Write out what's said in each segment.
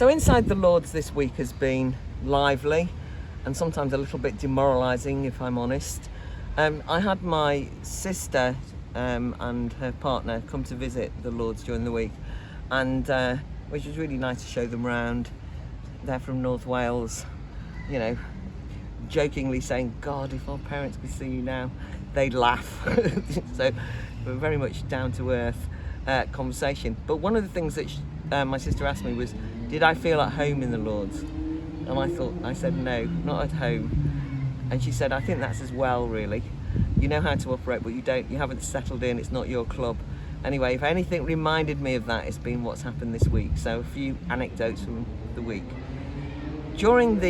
So inside the Lords this week has been lively and sometimes a little bit demoralising, if I'm honest. I had my sister and her partner come to visit the Lords during the week, and which was really nice to show them around. They're from North Wales, you know, jokingly saying, God, if our parents could see you now, they'd laugh. So we're very much down to earth conversation. But one of the things that my sister asked me was, did I feel at home in the Lords? And I said no, not at home. And she said, I think that's as well, really. You know how to operate, but you haven't settled in, it's not your club. Anyway, if anything reminded me of that, it's been what's happened this week. So a few anecdotes from the week. During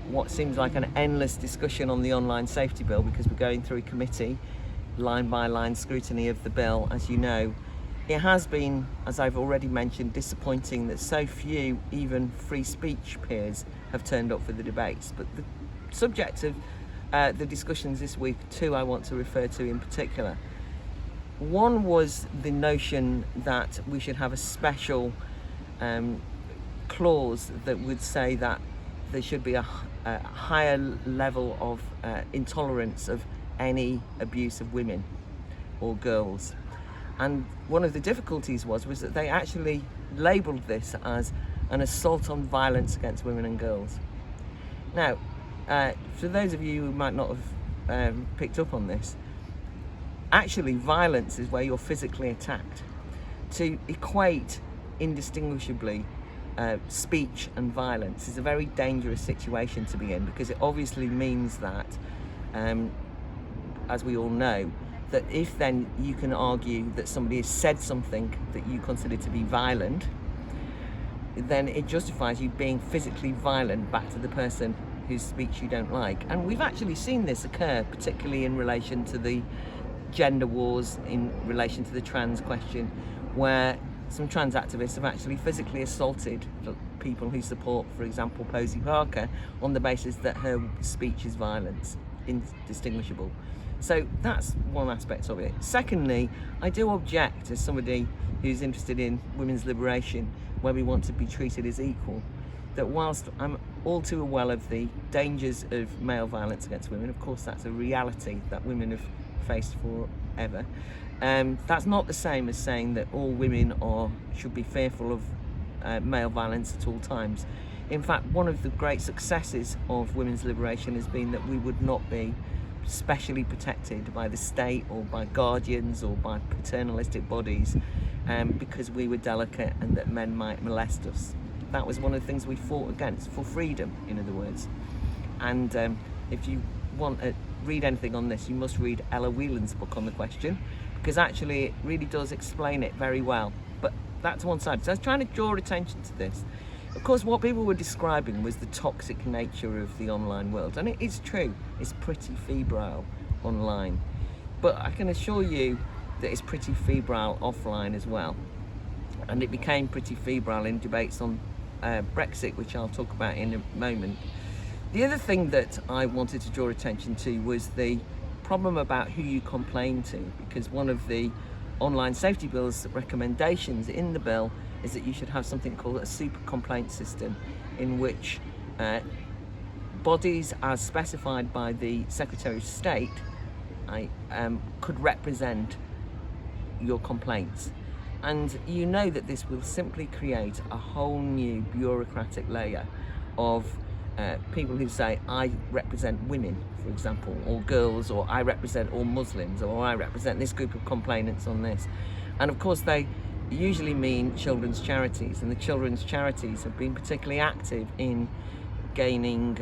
what seems like an endless discussion on the online safety bill, because we're going through a committee, line by line scrutiny of the bill, as you know, it has been, as I've already mentioned, disappointing that so few, even free speech peers, have turned up for the debates. But the subject of the discussions this week, two I want to refer to in particular. One was the notion that we should have a special clause that would say that there should be a higher level of intolerance of any abuse of women or girls. And one of the difficulties was that they actually labelled this as an assault on violence against women and girls. Now, for those of you who might not have picked up on this, actually violence is where you're physically attacked. To equate indistinguishably speech and violence is a very dangerous situation to be in, because it obviously means that, as we all know, that if then you can argue that somebody has said something that you consider to be violent, then it justifies you being physically violent back to the person whose speech you don't like. And we've actually seen this occur, particularly in relation to the gender wars, in relation to the trans question, where some trans activists have actually physically assaulted people who support, for example, Posie Parker, on the basis that her speech is violence, indistinguishable. So that's one aspect of it. Secondly, I do object, as somebody who's interested in women's liberation, where we want to be treated as equal, that whilst I'm all too well of the dangers of male violence against women, of course that's a reality that women have faced forever, that's not the same as saying that all women should be fearful of male violence at all times. In fact, one of the great successes of women's liberation has been that we would not be specially protected by the state or by guardians or by paternalistic bodies because we were delicate and that men might molest us. That was one of the things we fought against, for freedom, in other words. And if you want to read anything on this, you must read Ella Whelan's book on the question, because actually it really does explain it very well. But that's one side. So I was trying to draw attention to this. Of course, what people were describing was the toxic nature of the online world. And it is true, it's pretty febrile online. But I can assure you that it's pretty febrile offline as well. And it became pretty febrile in debates on Brexit, which I'll talk about in a moment. The other thing that I wanted to draw attention to was the problem about who you complain to, because one of the online safety bill's recommendations in the bill is that you should have something called a super complaint system, in which bodies as specified by the Secretary of State could represent your complaints. And you know that this will simply create a whole new bureaucratic layer of people who say, I represent women, for example, or girls, or I represent all Muslims, or I represent this group of complainants on this. And of course they usually mean children's charities, and the children's charities have been particularly active in gaining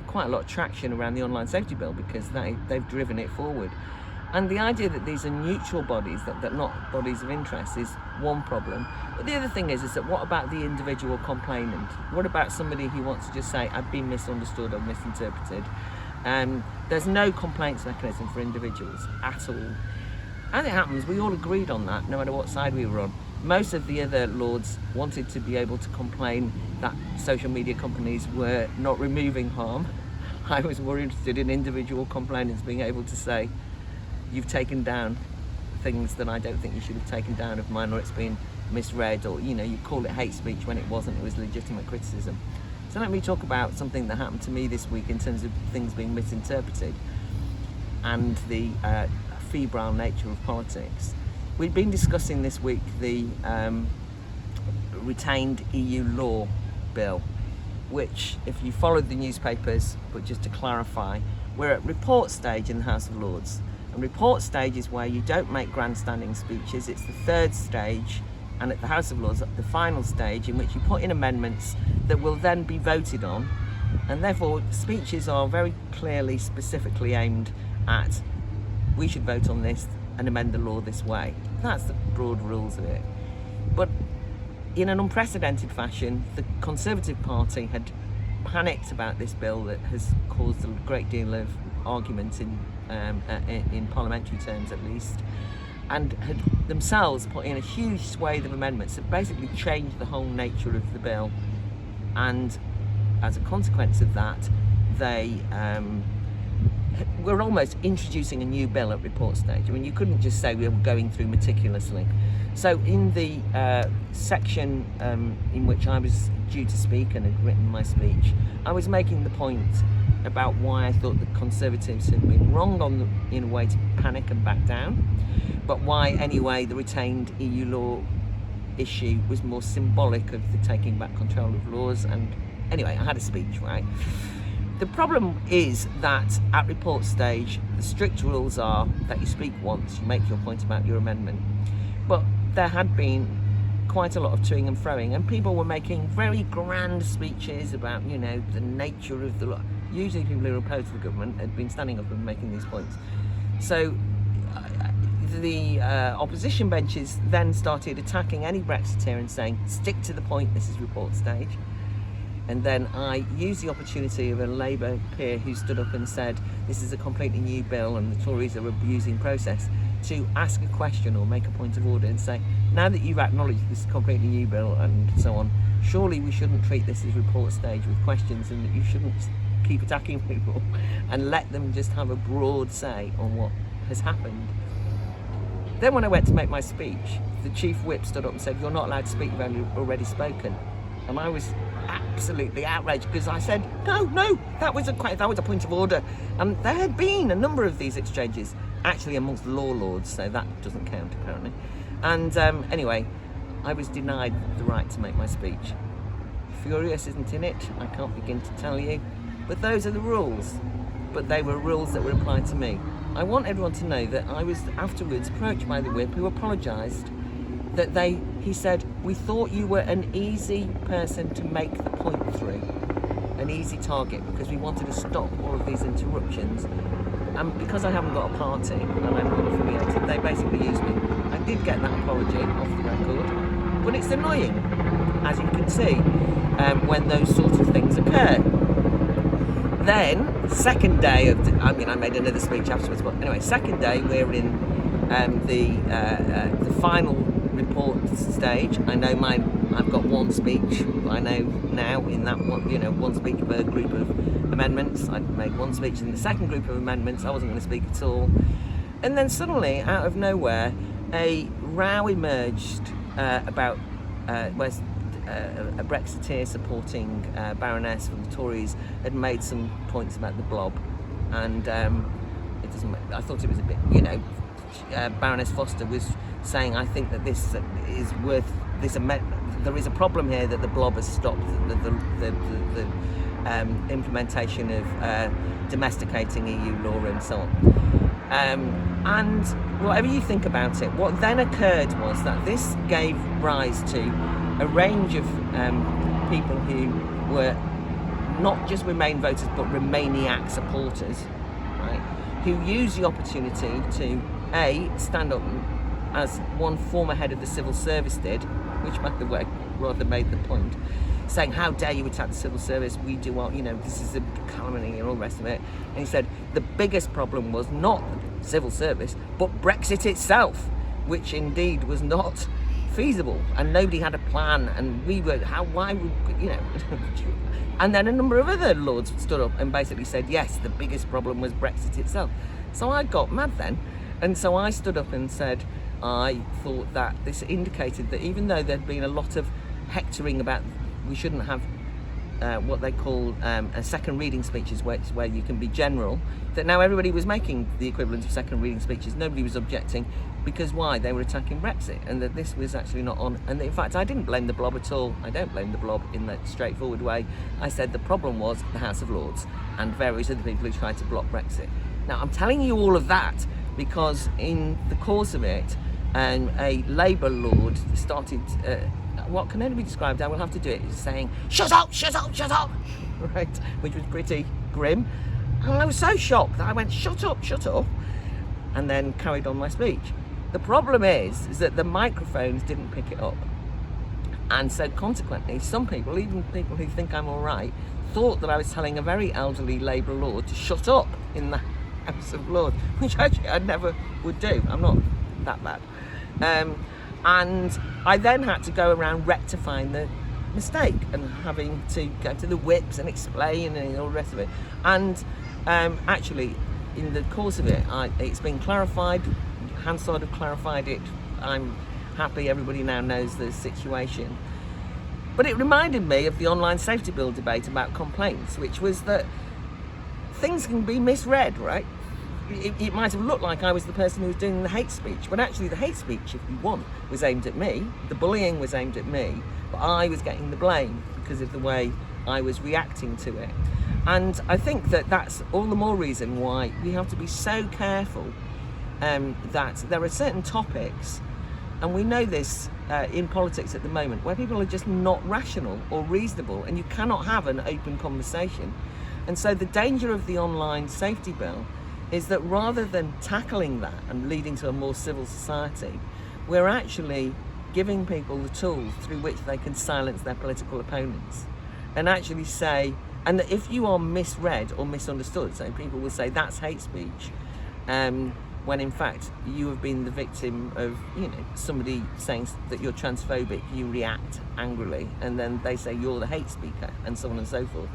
quite a lot of traction around the online safety bill, because they've driven it forward. And the idea that these are neutral bodies, that not bodies of interest, is one problem. But the other thing is that what about the individual complainant? What about somebody who wants to just say, I've been misunderstood or misinterpreted? There's no complaints mechanism for individuals at all. As it happens, we all agreed on that, no matter what side we were on. Most of the other Lords wanted to be able to complain that social media companies were not removing harm. I was more interested in individual complainants being able to say, you've taken down things that I don't think you should have taken down of mine, or it's been misread, or you call it hate speech when it wasn't. It was legitimate criticism. So let me talk about something that happened to me this week in terms of things being misinterpreted and the febrile nature of politics. We've been discussing this week the retained EU law bill, which, if you followed the newspapers, but just to clarify, we're at report stage in the House of Lords. And report stage is where you don't make grandstanding speeches. It's the third stage, and at the House of Lords, the final stage, in which you put in amendments that will then be voted on. And therefore, speeches are very clearly, specifically aimed at, we should vote on this and amend the law this way. That's the broad rules of it. But in an unprecedented fashion, the Conservative Party had panicked about this bill that has caused a great deal of argument in parliamentary terms at least, and had themselves put in a huge swathe of amendments that basically changed the whole nature of the bill. And as a consequence of that, they were almost introducing a new bill at report stage. I mean, you couldn't just say we were going through meticulously. So in the section in which I was due to speak and had written my speech, I was making the point about why I thought the Conservatives had been wrong in a way to panic and back down, but why anyway the retained EU law issue was more symbolic of the taking back control of laws. And anyway, I had a speech, right? The problem is that at report stage, the strict rules are that you speak once, you make your point about your amendment. But there had been quite a lot of toing and froing, and people were making very grand speeches about, the nature of the law. Usually people who opposed the government had been standing up and making these points. So the opposition benches then started attacking any Brexiteer and saying, stick to the point, this is report stage. And then I used the opportunity of a Labour peer who stood up and said, this is a completely new bill and the Tories are abusing process, to ask a question or make a point of order and say, now that you've acknowledged this is a completely new bill and so on, surely we shouldn't treat this as report stage with questions, and that you shouldn't keep attacking people and let them just have a broad say on what has happened. Then when I went to make my speech, the Chief Whip stood up and said, you're not allowed to speak, you've already spoken. And I was absolutely outraged, because I said, no, that was a point of order. And there had been a number of these exchanges, actually amongst law lords, so that doesn't count apparently. And anyway, I was denied the right to make my speech. Furious isn't in it, I can't begin to tell you, but those are the rules. But they were rules that were applied to me. I want everyone to know that I was afterwards approached by the Whip, who apologised, that he said, we thought you were an easy person to make the point through, an easy target, because we wanted to stop all of these interruptions. And because I haven't got a party and I'm not affiliated, they basically used me. I did get that apology off the record, but it's annoying, as you can see, when those sorts of things occur. Then, second day of, I made another speech afterwards, but anyway, second day, we're in the final report stage. I know I've got one speech. I know now in that one, one speech per group of amendments. I made one speech in the second group of amendments. I wasn't going to speak at all. And then suddenly, out of nowhere, a row emerged about where a Brexiteer supporting Baroness from the Tories had made some points about the blob, and it doesn't. I thought it was a bit, Baroness Foster was saying, I think that this is worth this amendment. There is a problem here that the blob has stopped the implementation of domesticating EU law and so on. And whatever you think about it, what then occurred was that this gave rise to a range of people who were not just Remain voters but Remainiac supporters, right, who used the opportunity to stand up, as one former head of the civil service did, which by the way rather made the point, saying, how dare you attack the civil service, we do what, this is a calumny and all the rest of it. And he said the biggest problem was not the civil service but Brexit itself, which indeed was not feasible, and nobody had a plan, and why would and then a number of other lords stood up and basically said, yes, the biggest problem was Brexit itself. So I got mad then, and so I stood up and said, I thought that this indicated that even though there'd been a lot of hectoring about we shouldn't have what they call a second reading speeches, where you can be general, that now everybody was making the equivalent of second reading speeches. Nobody was objecting, because why? They were attacking Brexit, and that this was actually not on. And in fact, I didn't blame the Blob at all. I don't blame the Blob in that straightforward way. I said the problem was the House of Lords and various other people who tried to block Brexit. Now, I'm telling you all of that because in the course of it, a Labour Lord started what can only be described, I will have to do it, is saying, shut up, shut up, shut up, right, which was pretty grim. And I was so shocked that I went, shut up, and then carried on my speech. The problem is that the microphones didn't pick it up. And so consequently, some people, even people who think I'm all right, thought that I was telling a very elderly Labour Lord to shut up in the House of Lords, which actually I never would do. I'm not that bad. And I then had to go around rectifying the mistake and having to go to the whips and explain and all the rest of it. And actually, in the course of it, it's been clarified. Hansard have clarified it. I'm happy everybody now knows the situation. But it reminded me of the online safety bill debate about complaints, which was that things can be misread, right? It might have looked like I was the person who was doing the hate speech, but actually the hate speech, if you want, was aimed at me. The bullying was aimed at me, but I was getting the blame because of the way I was reacting to it. And I think that that's all the more reason why we have to be so careful that there are certain topics, and we know this in politics at the moment, where people are just not rational or reasonable, and you cannot have an open conversation. And so the danger of the online safety bill is that rather than tackling that and leading to a more civil society, we're actually giving people the tools through which they can silence their political opponents and actually say, and if you are misread or misunderstood, so people will say that's hate speech, when in fact you have been the victim of, somebody saying that you're transphobic, you react angrily, and then they say you're the hate speaker, and so on and so forth.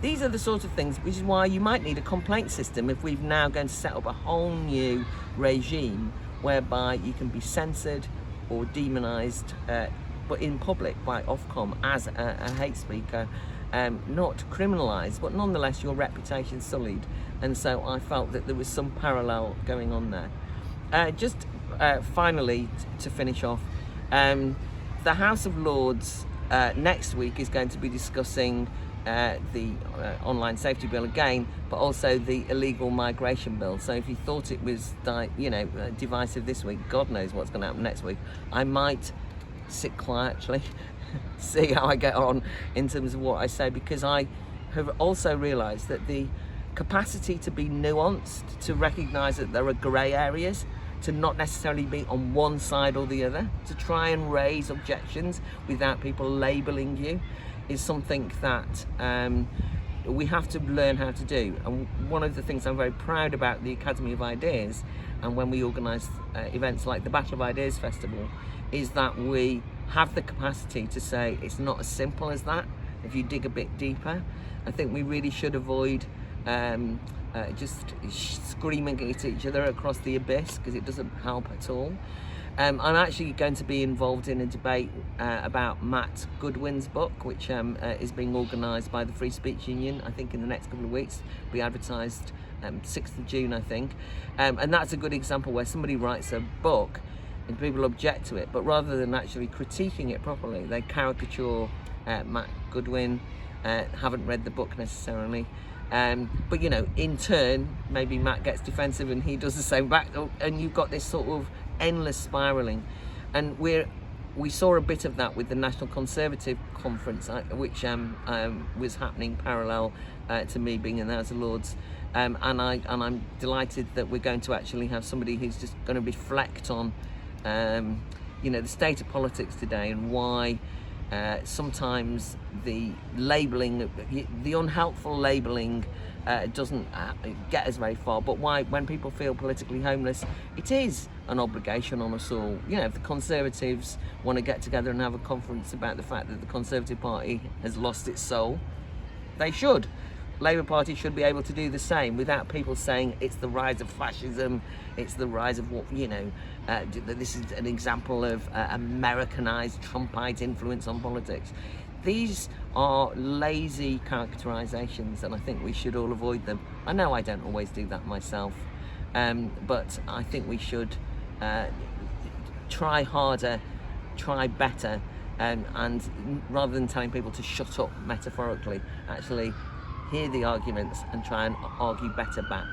These are the sort of things, which is why you might need a complaint system if we've now going to set up a whole new regime whereby you can be censored or demonised, but in public by Ofcom as a hate speaker, not criminalised, but nonetheless your reputation sullied. And so I felt that there was some parallel going on there. Finally, to finish off, the House of Lords next week is going to be discussing the online safety bill again, but also the illegal migration bill. So if you thought it was divisive this week, God knows what's going to happen next week. I might sit quietly, see how I get on in terms of what I say, because I have also realised that the capacity to be nuanced, to recognise that there are grey areas, to not necessarily be on one side or the other, to try and raise objections without people labelling you, is something that we have to learn how to do. And one of the things I'm very proud about the Academy of Ideas, and when we organise events like the Battle of Ideas Festival, is that we have the capacity to say it's not as simple as that. If you dig a bit deeper, I think we really should avoid just screaming at each other across the abyss, because it doesn't help at all. I'm actually going to be involved in a debate about Matt Goodwin's book, which is being organised by the Free Speech Union, I think in the next couple of weeks. It'll be advertised 6th of June, I think. And that's a good example where somebody writes a book and people object to it, but rather than actually critiquing it properly, they caricature Matt Goodwin, haven't read the book necessarily. But in turn, maybe Matt gets defensive and he does the same back, and you've got this sort of endless spiralling. And we saw a bit of that with the National Conservative Conference, which was happening parallel to me being in the House of Lords. And I'm delighted that we're going to actually have somebody who's just going to reflect on the state of politics today, and why sometimes the labelling, the unhelpful labelling doesn't get us very far, but why, when people feel politically homeless, it is an obligation on us all. If the Conservatives want to get together and have a conference about the fact that the Conservative Party has lost its soul, they should. Labour Party should be able to do the same without people saying it's the rise of fascism, it's the rise of what, this is an example of Americanized Trumpite influence on politics. These are lazy characterizations, and I think we should all avoid them. I know I don't always do that myself, but I think we should try harder, try better, and rather than telling people to shut up metaphorically, actually hear the arguments and try and argue better back.